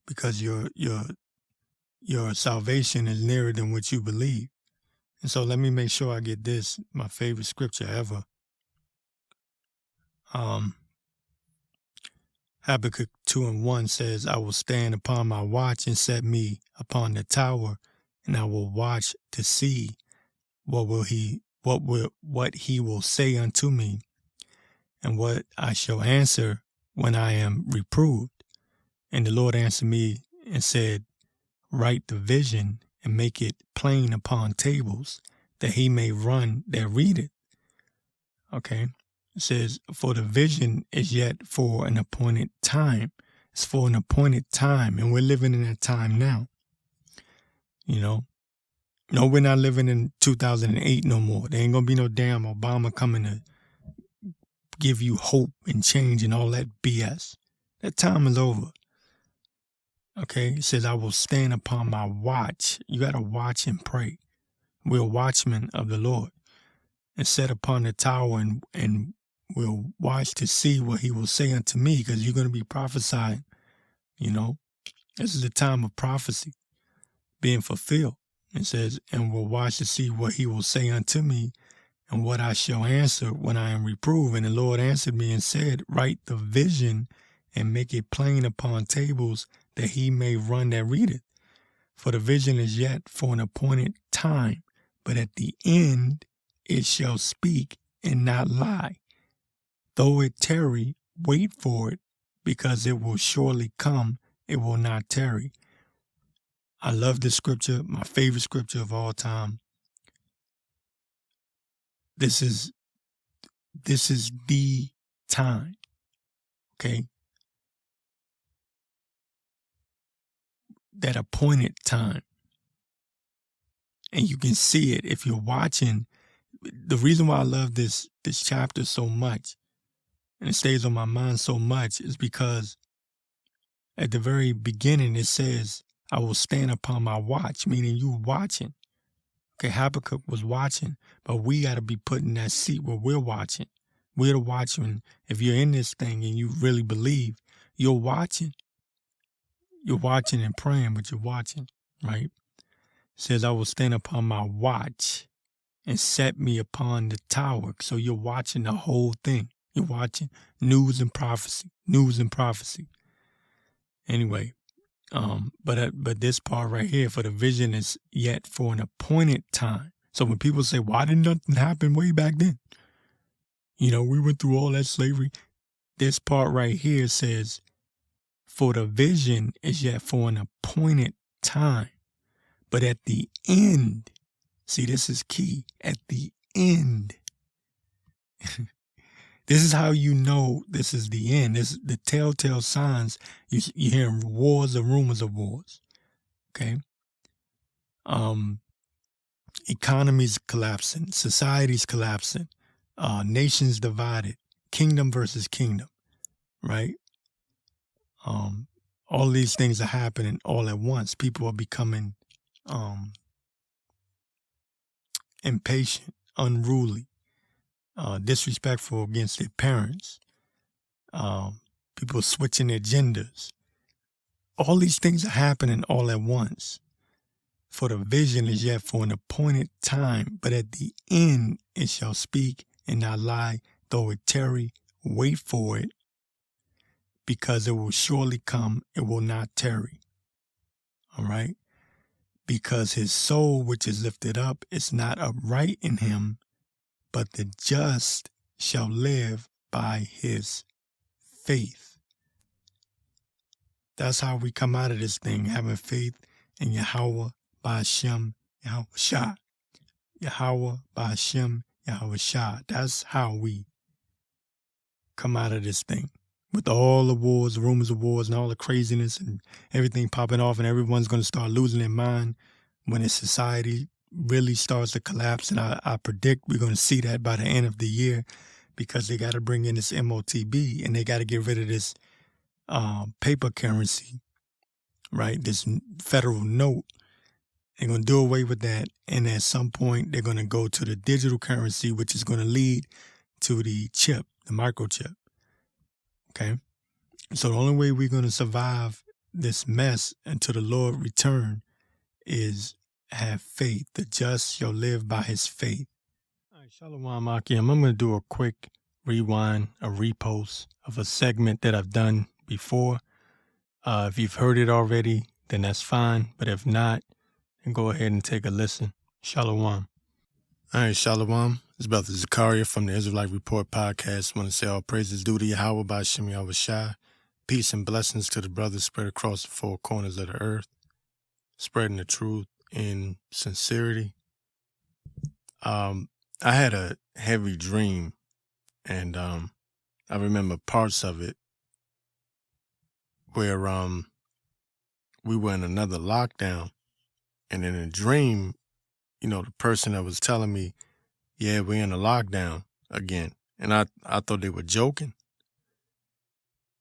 S1: because your salvation is nearer than what you believe. And so let me make sure I get this, my favorite scripture ever. Habakkuk 2:1 says, I will stand upon my watch and set me upon the tower, and I will watch to see what he will say unto me, and what I shall answer when I am reproved. And the Lord answered me and said, write the vision and make it plain upon tables, that he may run that read it. Okay. It says, for the vision is yet for an appointed time. It's for an appointed time, and we're living in that time now. No, we're not living in 2008 no more. There ain't gonna be no damn Obama coming to give you hope and change and all that BS. That time is over. Okay, it says, I will stand upon my watch. You got to watch and pray. We're watchmen of the Lord. And set upon the tower, and we'll watch to see what he will say unto me, because you're going to be prophesying. This is the time of prophecy being fulfilled. It says, and we'll watch to see what he will say unto me, and what I shall answer when I am reproved. And the Lord answered me and said, write the vision and make it plain upon tables, that he may run that read it. For the vision is yet for an appointed time, but at the end it shall speak and not lie. Though it tarry, wait for it, because it will surely come, it will not tarry. I love this scripture, my favorite scripture of all time. This is the time. Okay? That appointed time. And you can see it if you're watching. The reason why I love this chapter so much, and it stays on my mind so much, is because at the very beginning it says, I will stand upon my watch, meaning you watching. Okay, Habakkuk was watching, but we got to be put in that seat where we're watching. We're the watchmen. If you're in this thing and you really believe, you're watching. You're watching and praying, but you're watching, right? It says, I will stand upon my watch and set me upon the tower. So you're watching the whole thing. You're watching news and prophecy, news and prophecy. Anyway, but this part right here, for the vision is yet for an appointed time. So when people say, why did nothing happen way back then? You know, we went through all that slavery. This part right here says, for the vision is yet for an appointed time. But at the end, see, this is key. At the end, this is how you know this is the end. This is the telltale signs. You're hearing wars and rumors of wars. Okay. Economies collapsing, societies collapsing, nations divided, kingdom versus kingdom, right? All these things are happening all at once. People are becoming impatient, unruly, disrespectful against their parents. People switching their genders. All these things are happening all at once. For the vision is yet for an appointed time, but at the end it shall speak and not lie, though it tarry, wait for it, because it will surely come, it will not tarry. All right? Because his soul which is lifted up is not upright in him, but the just shall live by his faith. That's how we come out of this thing, having faith in Yahweh by Hashem, Yahweh Shah. Yahweh by Hashem, Yahweh Shah. That's how we come out of this thing. With all the wars, rumors of wars, and all the craziness and everything popping off, and everyone's going to start losing their mind when the society really starts to collapse. And I predict we're going to see that by the end of the year, because they got to bring in this MOTB and they got to get rid of this paper currency, right? This federal note. They're going to do away with that. And at some point, they're going to go to the digital currency, which is going to lead to the chip, the microchip. Okay? So the only way we're going to survive this mess until the Lord return is have faith. The just shall live by his faith. All right, Shalom Akim. I'm going to do a quick rewind, a repost of a segment that I've done before. If you've heard it already, then that's fine. But if not, then go ahead and take a listen. Shalom. All right, Shalom. It's Brother Zakaria from the Israelite Report podcast. I want to say all praises due to Yahweh by Shem Yahweh Shai. Peace and blessings to the brothers spread across the four corners of the earth, spreading the truth in sincerity. I had a heavy dream, and I remember parts of it where we were in another lockdown, and in a dream, you know, the person that was telling me, yeah, we're in a lockdown again. And I thought they were joking.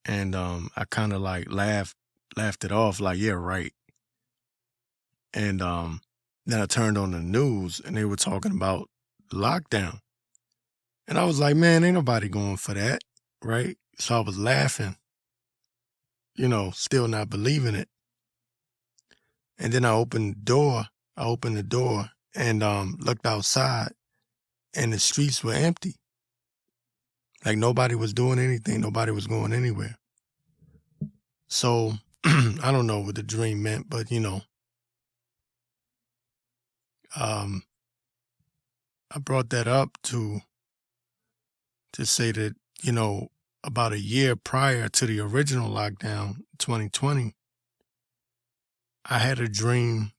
S1: And I kind of like laughed it off, like, yeah, right. And then I turned on the news and they were talking about lockdown. And I was like, man, ain't nobody going for that, right? So I was laughing, you know, still not believing it. And then I opened the door and looked outside, and the streets were empty. Like nobody was doing anything. Nobody was going anywhere. So I don't know what the dream meant, but, you know, I brought that up to say that, you know, about a year prior to the original lockdown, 2020, I had a dream.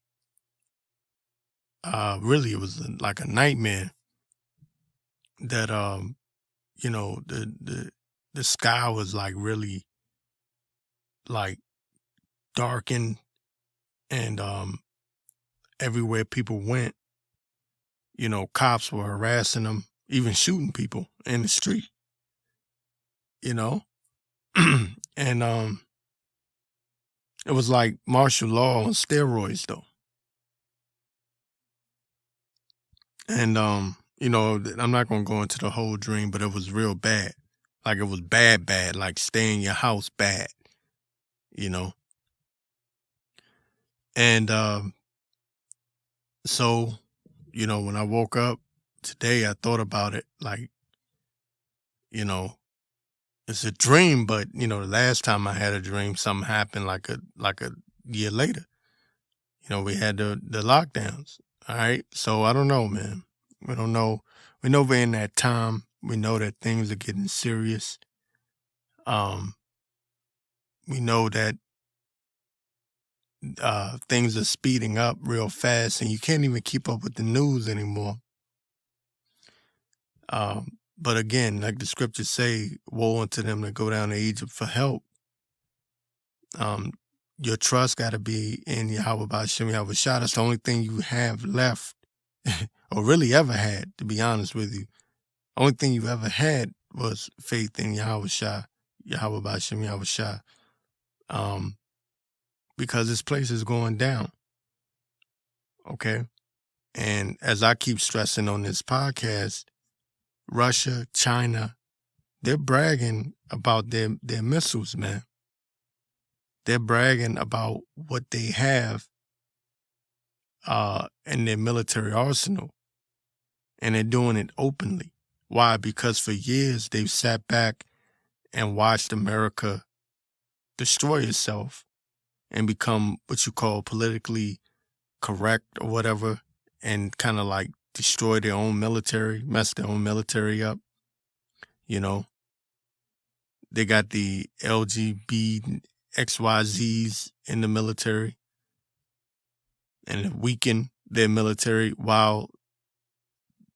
S1: Really, it was like a nightmare that, you know, the sky was like really like darkened, and everywhere people went, you know, cops were harassing them, even shooting people in the street, you know. And it was like martial law on steroids, though. And I'm not going to go into the whole dream, but it was real bad. Like, it was bad, like stay in your house bad, you know? And so, when I woke up today, I thought about it like, you know, it's a dream, but the last time I had a dream, something happened like a year later. We had the lockdowns. All right. So I don't know, man. We don't know. We know we're in that time. We know that things are getting serious. We know that things are speeding up real fast, and you can't even keep up with the news anymore. But again, like the scriptures say, woe unto them that go down to Egypt for help. Your trust got to be in Yahweh B'Shem Yahweh Shah. That's the only thing you have left, or really ever had, to be honest with you. Only thing you ever had was faith in Yahweh Shah, Yahweh B'Shem Yahweh Shah. Because this place is going down. Okay? And as I keep stressing on this podcast, Russia, China, they're bragging about their missiles, man. They're bragging about what they have in their military arsenal. And they're doing it openly. Why? Because for years they've sat back and watched America destroy itself and become what you call politically correct or whatever, and kind of like destroy their own military, mess their own military up. They got the LGBT XYZs in the military and weaken their military while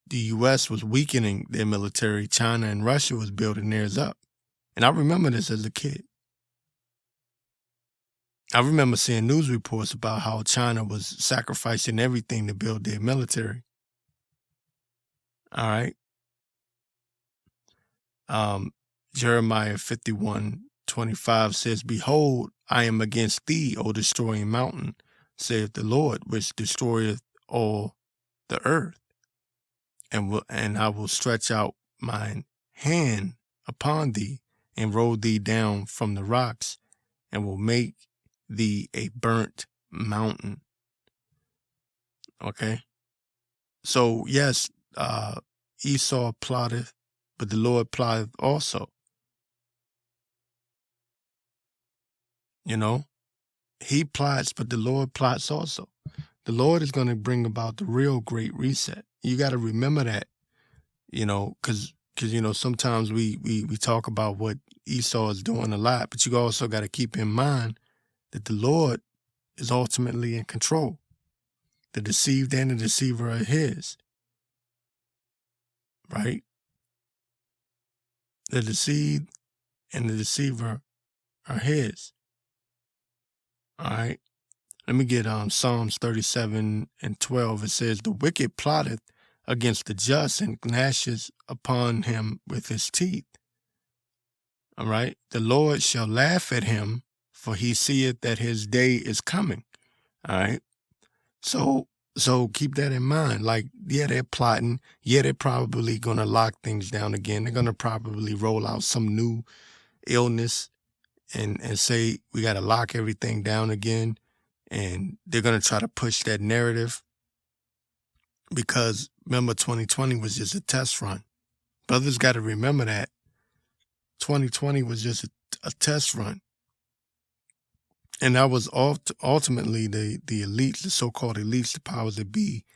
S1: the U.S. was weakening their military. China and Russia was building theirs up. And I remember this as a kid. I remember seeing news reports about how China was sacrificing everything to build their military. All right. Jeremiah 51:25 says, behold, I am against thee, O destroying mountain, saith the Lord, which destroyeth all the earth. And I will stretch out mine hand upon thee, and roll thee down from the rocks, and will make thee a burnt mountain. Okay? So, yes, Esau plotteth, but the Lord plotteth also. He plots, but the Lord plots also. The Lord is going to bring about the real great reset. You got to remember that, because sometimes we talk about what Esau is doing a lot, but you also got to keep in mind that the Lord is ultimately in control. The deceived and the deceiver are his, right? The deceived and the deceiver are his. All right. Let me get Psalms 37:12. It says, the wicked plotteth against the just and gnashes upon him with his teeth. All right. The Lord shall laugh at him, for he seeth that his day is coming. All right. So keep that in mind. Like, yeah, they're plotting. Yeah, they're probably going to lock things down again. They're going to probably roll out some new illness and say we got to lock everything down again. And they're going to try to push that narrative because, remember, 2020 was just a test run. Brothers got to remember that. 2020 was just a test run. And that was ultimately the elites, the so-called elites, the powers that be,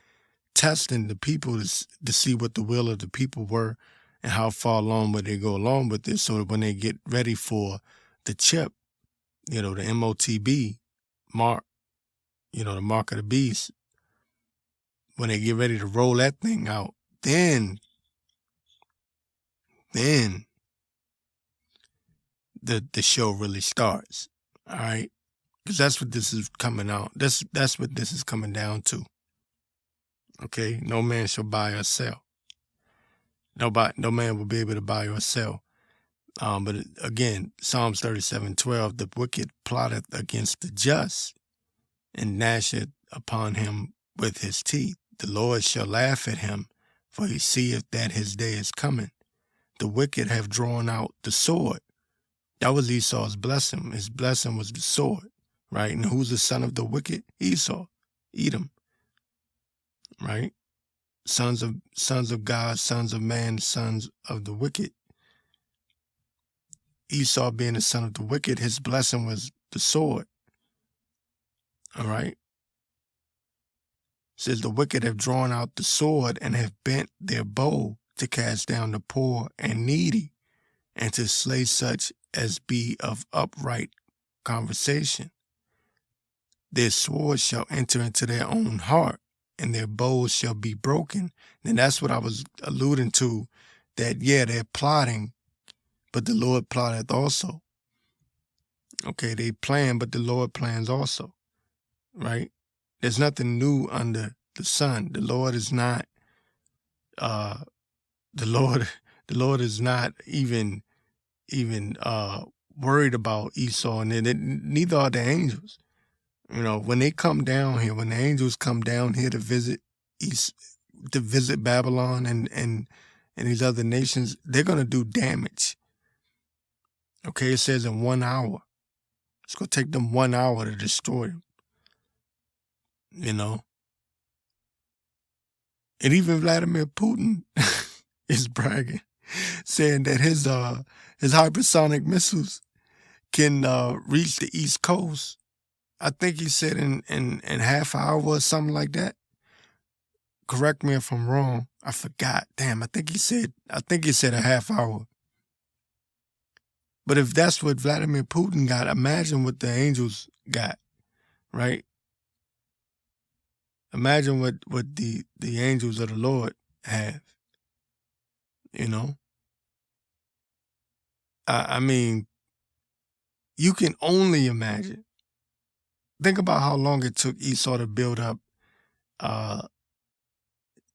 S1: testing the people to see what the will of the people were and how far along would they go along with this, so that when they get ready for the chip, the MOTB mark, the mark of the beast, when they get ready to roll that thing out, then the show really starts. All right? Because that's what this is coming out. That's what this is coming down to. Okay? No man shall buy or sell. No man will be able to buy or sell. But again, Psalms 37:12, the wicked plotteth against the just and gnasheth upon him with his teeth. The Lord shall laugh at him, for he seeth that his day is coming. The wicked have drawn out the sword. That was Esau's blessing. His blessing was the sword, right? And who's the son of the wicked? Esau, Edom, right? Sons of God, sons of man, sons of the wicked. Esau being the son of the wicked, his blessing was the sword. All right? It says the wicked have drawn out the sword and have bent their bow to cast down the poor and needy and to slay such as be of upright conversation. Their swords shall enter into their own heart, and their bows shall be broken. And that's what I was alluding to, that, yeah, they're plotting, but the Lord plotteth also. Okay, they plan, but the Lord plans also, right? There's nothing new under the sun. The Lord is not, the Lord is not even worried about Esau, and neither are the angels. You know, when they come down here, when the angels come down here to visit Babylon and these other nations, they're going to do damage. Okay, it says in 1 hour. It's going to take them 1 hour to destroy them. You know? And even Vladimir Putin is bragging, saying that his hypersonic missiles can reach the East Coast. I think he said in half an hour or something like that. Correct me if I'm wrong. I forgot. Damn, I think he said a half hour. But if that's what Vladimir Putin got, imagine what the angels got, right? Imagine what the angels of the Lord have. You know? I mean, you can only imagine. Think about how long it took Esau to build up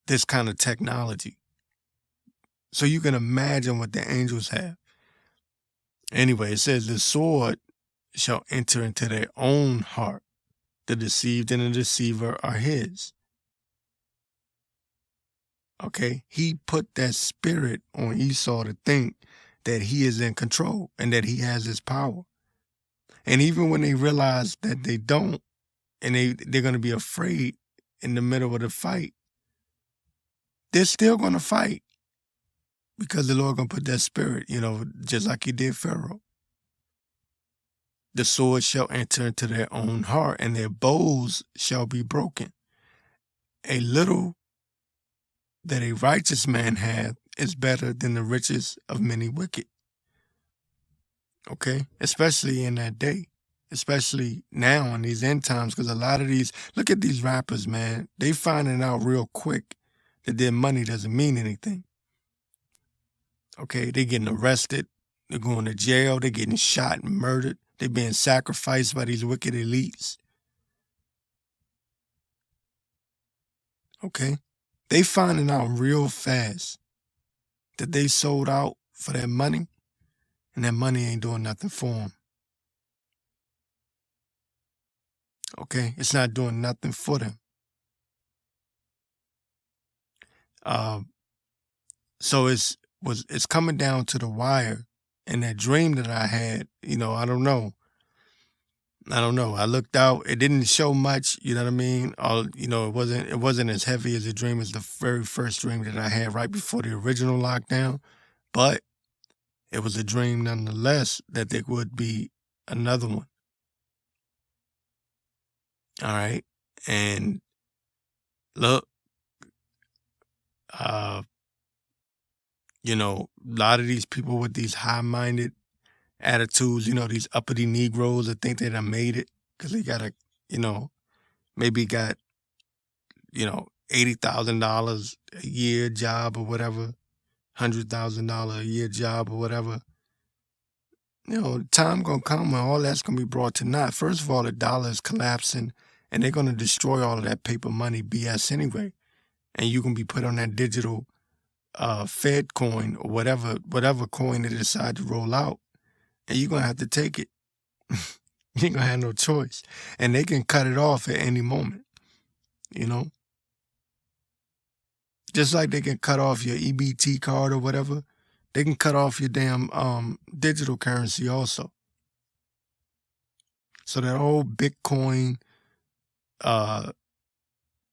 S1: this kind of technology. So you can imagine what the angels have. Anyway, it says the sword shall enter into their own heart. The deceived and the deceiver are his. Okay? He put that spirit on Esau to think that he is in control and that he has his power. And even when they realize that they don't, and they're going to be afraid in the middle of the fight, they're still going to fight because the Lord going to put that spirit, you know, just like he did Pharaoh. The sword shall enter into their own heart, and their bows shall be broken. A little that a righteous man hath is better than the riches of many wicked. Okay? Especially in that day. Especially now in these end times, because a lot of these, look at these rappers, man. They finding out real quick that their money doesn't mean anything. Okay? They getting arrested. They're going to jail. They're getting shot and murdered. They're being sacrificed by these wicked elites. Okay? They finding out real fast that they sold out for their money, and that money ain't doing nothing for them. Okay? It's not doing nothing for them. So it's coming down to the wire, and that dream that I had, you know, I don't know. I looked out. It didn't show much. You know what I mean? You know, it wasn't as heavy as a dream as the very first dream that I had right before the original lockdown. But it was a dream nonetheless that there would be another one. All right, and look, you know, a lot of these people with these high-minded attitudes, you know, these uppity Negroes that think they done made it because they got maybe got, you know, $80,000 a year job or whatever, $100,000 a year job or whatever. You know, time gonna come when all that's gonna be brought to naught. First of all, the dollar is collapsing, and they're gonna destroy all of that paper money BS anyway, and you can be put on that digital Fed coin or whatever coin they decide to roll out, and you're gonna have to take it. You ain't gonna have no choice, and they can cut it off at any moment. You know,
S2: Just like they can cut off your EBT card or whatever, they can cut off your damn digital currency also. So that whole Bitcoin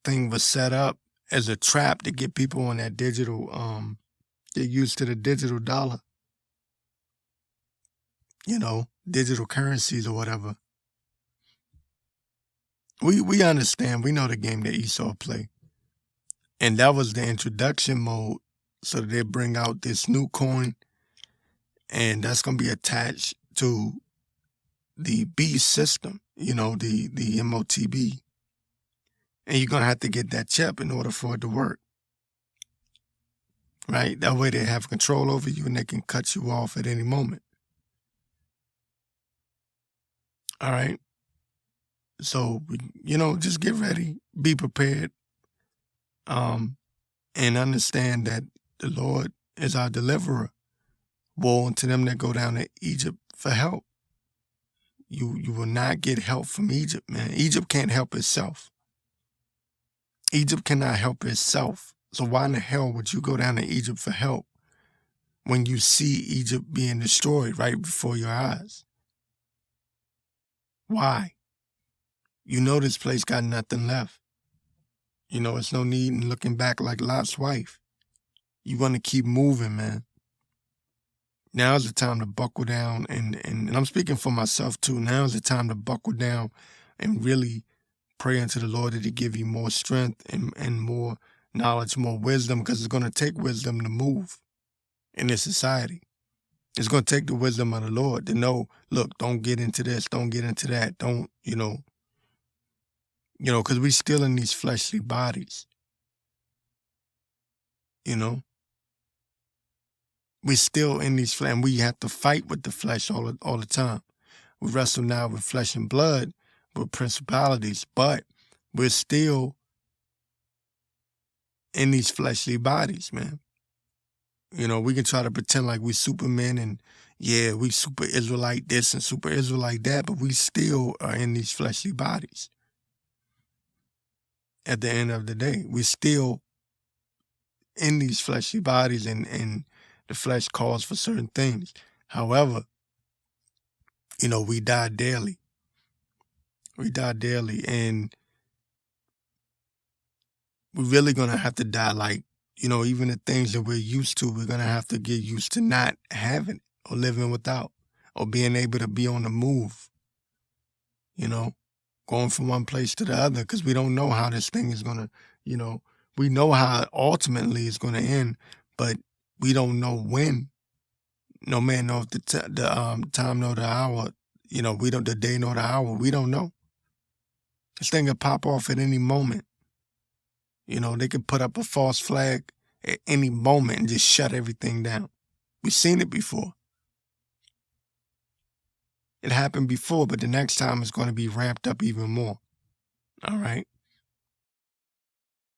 S2: thing was set up as a trap to get people on that digital, get used to the digital dollar, digital currencies or whatever. We understand. We know the game that Esau play. And that was the introduction mode. So they bring out this new coin, and that's going to be attached to the B system, the MOTB. And you're going to have to get that chip in order for it to work. Right? That way they have control over you and they can cut you off at any moment. All right? So, just get ready, be prepared, and understand that the Lord is our deliverer. Woe unto them that go down to Egypt for help. You will not get help from Egypt, man. Egypt can't help itself. Egypt cannot help itself. So why in the hell would you go down to Egypt for help when you see Egypt being destroyed right before your eyes? Why? You know this place got nothing left. It's no need in looking back like Lot's wife. You want to keep moving, man. Now's the time to buckle down, and I'm speaking for myself too. Now's the time to buckle down and really pray unto the Lord that He give you more strength and more knowledge, more wisdom, because it's going to take wisdom to move in this society. It's going to take the wisdom of the Lord to know, look, don't get into this, don't get into that, don't, because we still in these fleshly bodies, we still in these flesh, and we have to fight with the flesh all the time. We wrestle now with flesh and blood, with principalities, but we're still in these fleshly bodies, man. We can try to pretend like we Supermen and, yeah, we super Israelite this and super Israelite that, but we still are in these fleshly bodies. At the end of the day, we're still in these fleshly bodies, and the flesh calls for certain things. However, we die daily. We die daily, and we're really going to have to die like, even the things that we're used to, we're going to have to get used to not having or living without or being able to be on the move, going from one place to the other, because we don't know how this thing is going to, we know how ultimately it's going to end, but we don't know when. No man knows the time nor the hour, we don't, the day nor the hour, we don't know. This thing could pop off at any moment. They could put up a false flag at any moment and just shut everything down. We've seen it before. It happened before, but the next time it's going to be ramped up even more. All right?